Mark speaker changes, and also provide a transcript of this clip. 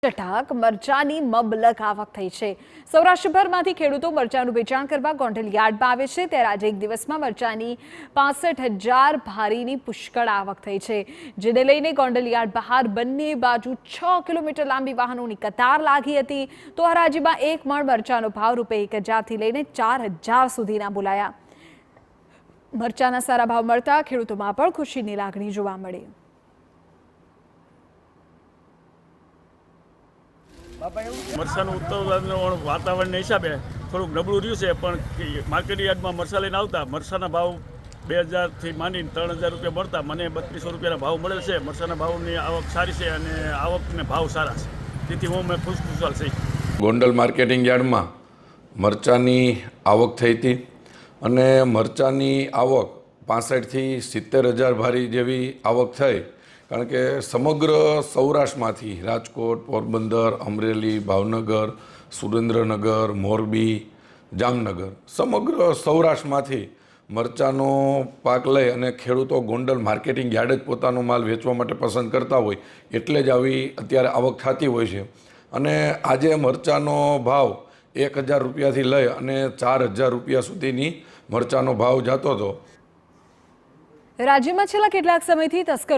Speaker 1: ચટાક મરચાની મબલક આવક થઈ છે। સૌરાષ્ટ્રભરમાંથી ખેડૂતો મરચાનું વેચાણ કરવા ગોંડલ યાર્ડમાં આવે છે, ત્યારે આજે એક દિવસમાં મરચાની 65,000 ભારીની પુષ્કળ આવક થઈ છે, જેને લઈને ગોંડલ યાર્ડ બહાર બંને બાજુ 6 કિલોમીટર લાંબી વાહનોની કતાર લાગી હતી। તો હરાજીમાં એક મણ મરચાનો ભાવ ₹1,000 થી લઈને 4,000 સુધીના બોલાયા। મરચાના સારા ભાવ મળતા ખેડૂતોમાં પણ ખુશીની લાગણી જોવા મળી।
Speaker 2: મરસાનું ઉત્પાદન વાતાવરણના હિસાબે થોડુંક નબળું રહ્યું છે, પણ માર્કેટ યાર્ડમાં મરસા લઈને આવતા મરસાના ભાવ 2,000 થી માંડીને 3,000 રૂપિયા મળતા મને 3200 રૂપિયાના ભાવ મળે છે। મરસાના ભાવની આવક સારી છે અને આવકને ભાવ સારા છે, તેથી હું મેં ખુશખુશાલ છે।
Speaker 3: ગોંડલ માર્કેટિંગ યાર્ડમાં મરચાની આવક થઈ હતી અને મરચાની આવક 65,000 થી 70,000 ભારી જેવી આવક થઈ, કારણ કે સમગ્ર સૌરાષ્ટ્રમાંથી રાજકોટ, પોરબંદર, અમરેલી, ભાવનગર, સુરેન્દ્રનગર, મોરબી, જામનગર સમગ્ર સૌરાષ્ટ્રમાંથી મરચાનો પાક લઈ અને ખેડૂતો ગોંડલ માર્કેટિંગ યાર્ડ જ પોતાનો માલ વેચવા માટે પસંદ કરતા હોય, એટલે જ આવી અત્યારે આવક થતી હોય છે। અને આજે મરચાનો ભાવ 1,000 રૂપિયાથી લઈ અને 4,000 રૂપિયા સુધીની મરચાનો ભાવ જતો હતો।
Speaker 1: રાજ્યમાં છેલ્લા કેટલાક સમયથી તસ્કરો